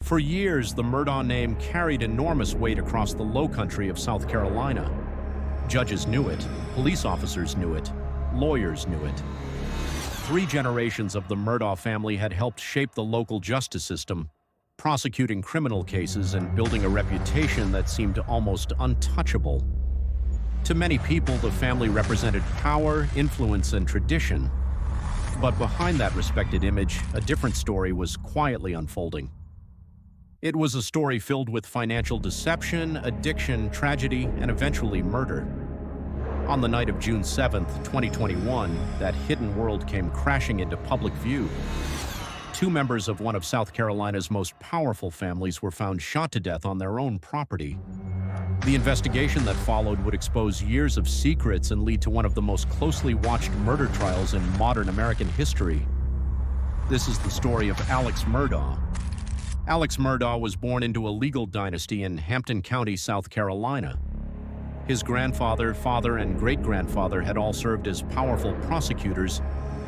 For years, the Murdaugh name carried enormous weight across the low country of South Carolina. Judges knew it, police officers knew it, lawyers knew it. 3 generations of the Murdaugh family had helped shape the local justice system, prosecuting criminal cases and building a reputation that seemed almost untouchable. To many people, the family represented power, influence, and tradition. But behind that respected image, a different story was quietly unfolding. It was a story filled with financial deception, addiction, tragedy, and eventually murder. On the night of June 7th, 2021, that hidden world came crashing into public view. 2 members of one of South Carolina's most powerful families were found shot to death on their own property. The investigation that followed would expose years of secrets and lead to one of the most closely watched murder trials in modern American history. This is the story of Alex Murdaugh. Alex Murdaugh was born into a legal dynasty in Hampton County, South Carolina. His grandfather, father, and great-grandfather had all served as powerful prosecutors,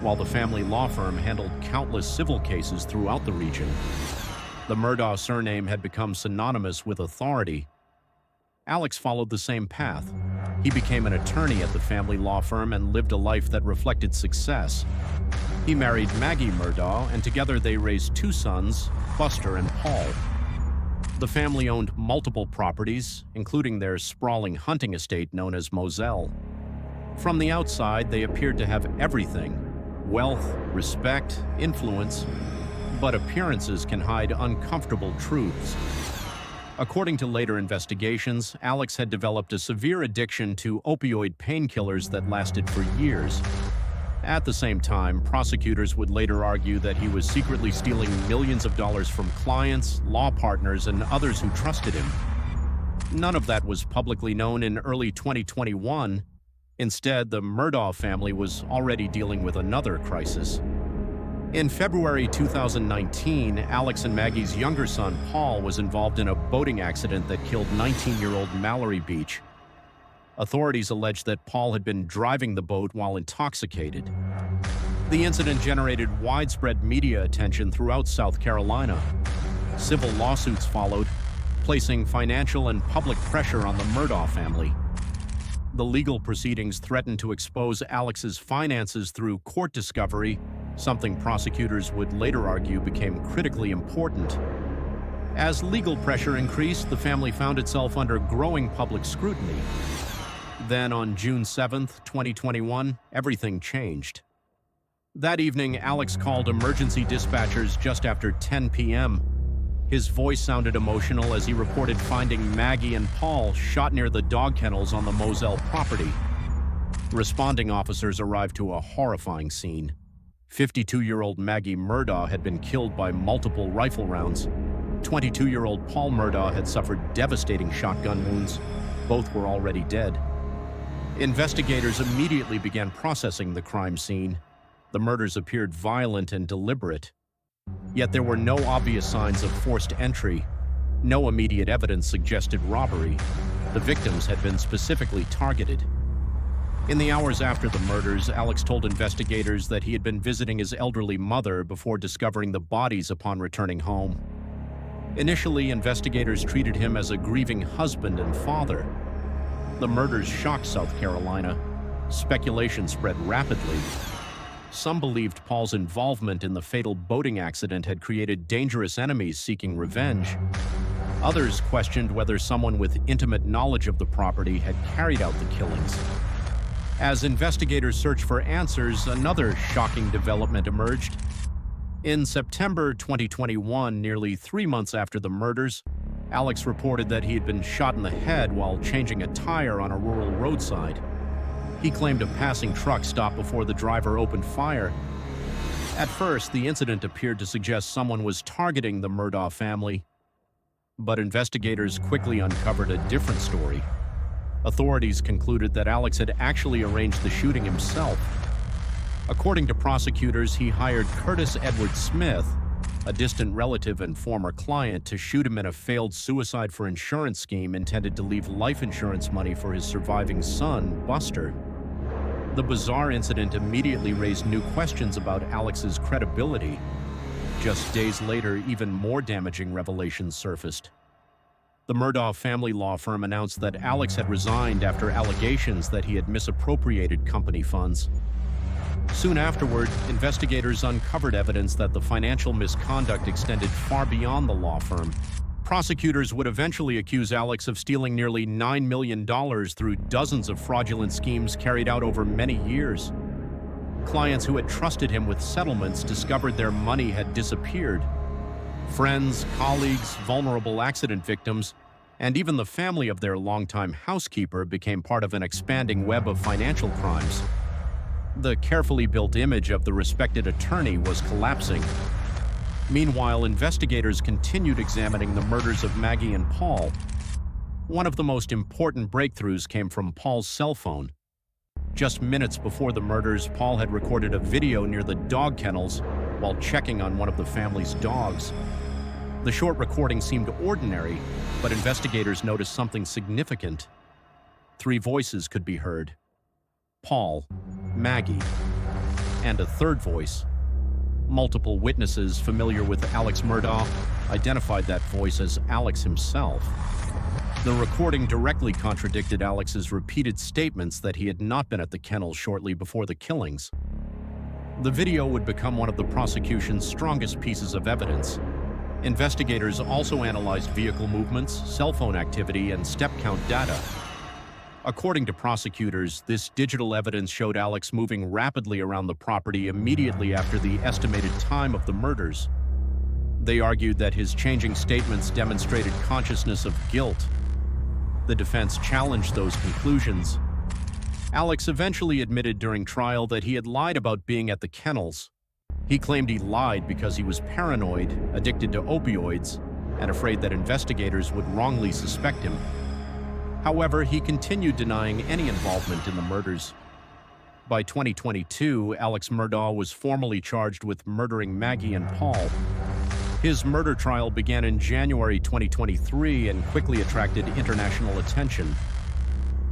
while the family law firm handled countless civil cases throughout the region. The Murdaugh surname had become synonymous with authority. Alex followed the same path. He became an attorney at the family law firm and lived a life that reflected success. He married Maggie Murdaugh, and together they raised 2 sons, Buster and Paul. The family owned multiple properties, including their sprawling hunting estate known as Moselle. From the outside, they appeared to have everything: wealth, respect, influence, but appearances can hide uncomfortable truths. According to later investigations, Alex had developed a severe addiction to opioid painkillers that lasted for years. At the same time, prosecutors would later argue that he was secretly stealing millions of dollars from clients, law partners, and others who trusted him. None of that was publicly known in early 2021. Instead, the Murdaugh family was already dealing with another crisis. In February 2019, Alex and Maggie's younger son, Paul, was involved in a boating accident that killed 19-year-old Mallory Beach. Authorities alleged that Paul had been driving the boat while intoxicated. The incident generated widespread media attention throughout South Carolina. Civil lawsuits followed, placing financial and public pressure on the Murdaugh family. The legal proceedings threatened to expose Alex's finances through court discovery, something prosecutors would later argue became critically important. As legal pressure increased, the family found itself under growing public scrutiny. Then on June 7th, 2021, everything changed. That evening, Alex called emergency dispatchers just after 10 p.m. His voice sounded emotional as he reported finding Maggie and Paul shot near the dog kennels on the Moselle property. Responding officers arrived to a horrifying scene. 52-year-old Maggie Murdaugh had been killed by multiple rifle rounds. 22-year-old Paul Murdaugh had suffered devastating shotgun wounds. Both were already dead. Investigators immediately began processing the crime scene. The murders appeared violent and deliberate. Yet there were no obvious signs of forced entry. No immediate evidence suggested robbery. The victims had been specifically targeted. In the hours after the murders, Alex told investigators that he had been visiting his elderly mother before discovering the bodies upon returning home. Initially, investigators treated him as a grieving husband and father. The murders shocked South Carolina. Speculation spread rapidly. Some believed Paul's involvement in the fatal boating accident had created dangerous enemies seeking revenge. Others questioned whether someone with intimate knowledge of the property had carried out the killings. As investigators searched for answers, another shocking development emerged. In September 2021, nearly 3 months after the murders, Alex reported that he had been shot in the head while changing a tire on a rural roadside. He claimed a passing truck stopped before the driver opened fire. At first, the incident appeared to suggest someone was targeting the Murdaugh family. But investigators quickly uncovered a different story. Authorities concluded that Alex had actually arranged the shooting himself. According to prosecutors, he hired Curtis Edward Smith, a distant relative and former client, to shoot him in a failed suicide for insurance scheme intended to leave life insurance money for his surviving son, Buster. The bizarre incident immediately raised new questions about Alex's credibility. Just days later, even more damaging revelations surfaced. The Murdaugh family law firm announced that Alex had resigned after allegations that he had misappropriated company funds. Soon afterward, investigators uncovered evidence that the financial misconduct extended far beyond the law firm. Prosecutors would eventually accuse Alex of stealing nearly $9 million through dozens of fraudulent schemes carried out over many years. Clients who had trusted him with settlements discovered their money had disappeared. Friends, colleagues, vulnerable accident victims, and even the family of their longtime housekeeper became part of an expanding web of financial crimes. The carefully built image of the respected attorney was collapsing. Meanwhile, investigators continued examining the murders of Maggie and Paul. One of the most important breakthroughs came from Paul's cell phone. Just minutes before the murders, Paul had recorded a video near the dog kennels while checking on one of the family's dogs. The short recording seemed ordinary, but investigators noticed something significant. 3 voices could be heard: Paul, Maggie, and a third voice. Multiple witnesses familiar with Alex Murdaugh identified that voice as Alex himself. The recording directly contradicted Alex's repeated statements that he had not been at the kennel shortly before the killings. The video would become one of the prosecution's strongest pieces of evidence. Investigators also analyzed vehicle movements, cell phone activity, and step count data. According to prosecutors, this digital evidence showed Alex moving rapidly around the property immediately after the estimated time of the murders. They argued that his changing statements demonstrated consciousness of guilt. The defense challenged those conclusions. Alex eventually admitted during trial that he had lied about being at the kennels. He claimed he lied because he was paranoid, addicted to opioids, and afraid that investigators would wrongly suspect him. However, he continued denying any involvement in the murders. By 2022, Alex Murdaugh was formally charged with murdering Maggie and Paul. His murder trial began in January 2023 and quickly attracted international attention.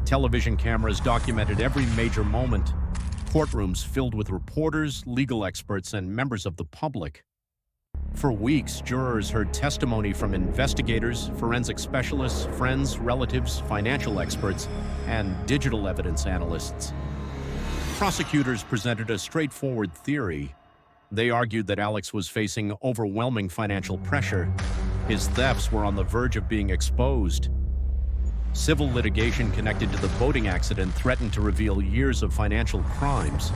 Television cameras documented every major moment, courtrooms filled with reporters, legal experts, and members of the public. For weeks, jurors heard testimony from investigators, forensic specialists, friends, relatives, financial experts, and digital evidence analysts. Prosecutors presented a straightforward theory. They argued that Alex was facing overwhelming financial pressure. His thefts were on the verge of being exposed. Civil litigation connected to the boating accident threatened to reveal years of financial crimes.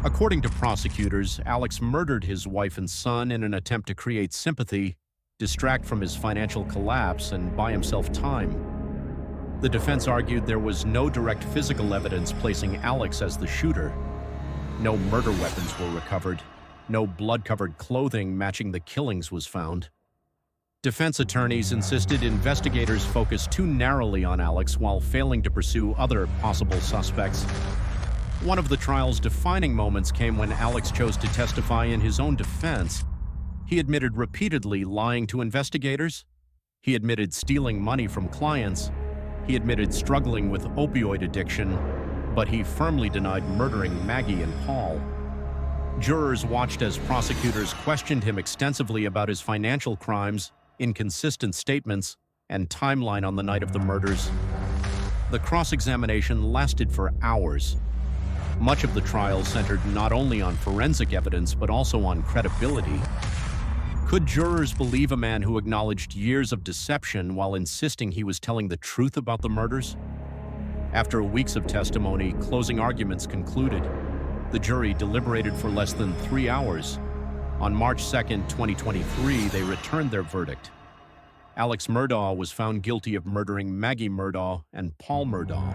According to prosecutors, Alex murdered his wife and son in an attempt to create sympathy, distract from his financial collapse, and buy himself time. The defense argued there was no direct physical evidence placing Alex as the shooter. No murder weapons were recovered. No blood-covered clothing matching the killings was found. Defense attorneys insisted investigators focus too narrowly on Alex while failing to pursue other possible suspects. One of the trial's defining moments came when Alex chose to testify in his own defense. He admitted repeatedly lying to investigators. He admitted stealing money from clients. He admitted struggling with opioid addiction, but he firmly denied murdering Maggie and Paul. Jurors watched as prosecutors questioned him extensively about his financial crimes, inconsistent statements, and timeline on the night of the murders. The cross-examination lasted for hours. Much of the trial centered not only on forensic evidence, but also on credibility. Could jurors believe a man who acknowledged years of deception while insisting he was telling the truth about the murders? After weeks of testimony, closing arguments concluded. The jury deliberated for less than 3 hours. On March 2, 2023, they returned their verdict. Alex Murdaugh was found guilty of murdering Maggie Murdaugh and Paul Murdaugh.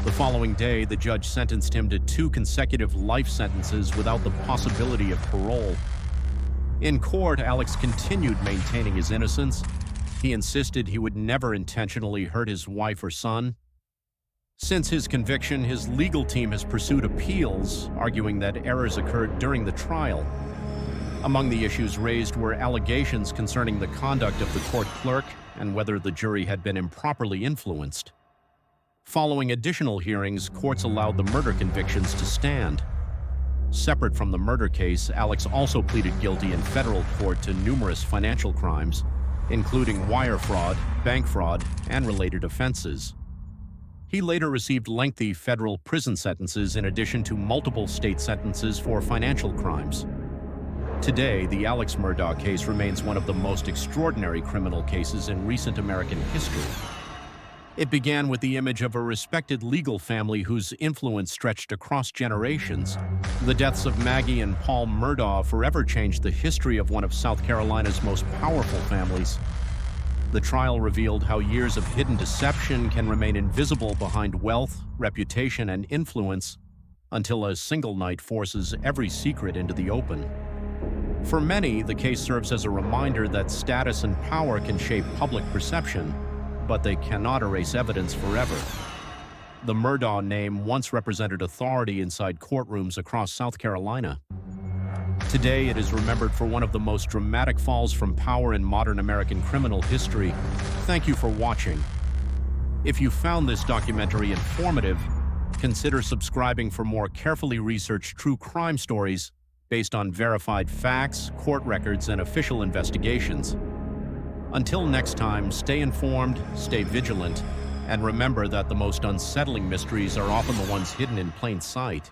The following day, the judge sentenced him to 2 consecutive life sentences without the possibility of parole. In court, Alex continued maintaining his innocence. He insisted he would never intentionally hurt his wife or son. Since his conviction, his legal team has pursued appeals, arguing that errors occurred during the trial. Among the issues raised were allegations concerning the conduct of the court clerk and whether the jury had been improperly influenced. Following additional hearings, courts allowed the murder convictions to stand. Separate from the murder case, Alex also pleaded guilty in federal court to numerous financial crimes, including wire fraud, bank fraud, and related offenses. He later received lengthy federal prison sentences in addition to multiple state sentences for financial crimes. Today, the Alex Murdaugh case remains one of the most extraordinary criminal cases in recent American history. It began with the image of a respected legal family whose influence stretched across generations. The deaths of Maggie and Paul Murdaugh forever changed the history of one of South Carolina's most powerful families. The trial revealed how years of hidden deception can remain invisible behind wealth, reputation, and influence until a single night forces every secret into the open. For many, the case serves as a reminder that status and power can shape public perception, but they cannot erase evidence forever. The Murdaugh name once represented authority inside courtrooms across South Carolina. Today, it is remembered for one of the most dramatic falls from power in modern American criminal history. Thank you for watching. If you found this documentary informative, consider subscribing for more carefully researched true crime stories based on verified facts, court records, and official investigations. Until next time, stay informed, stay vigilant, and remember that the most unsettling mysteries are often the ones hidden in plain sight.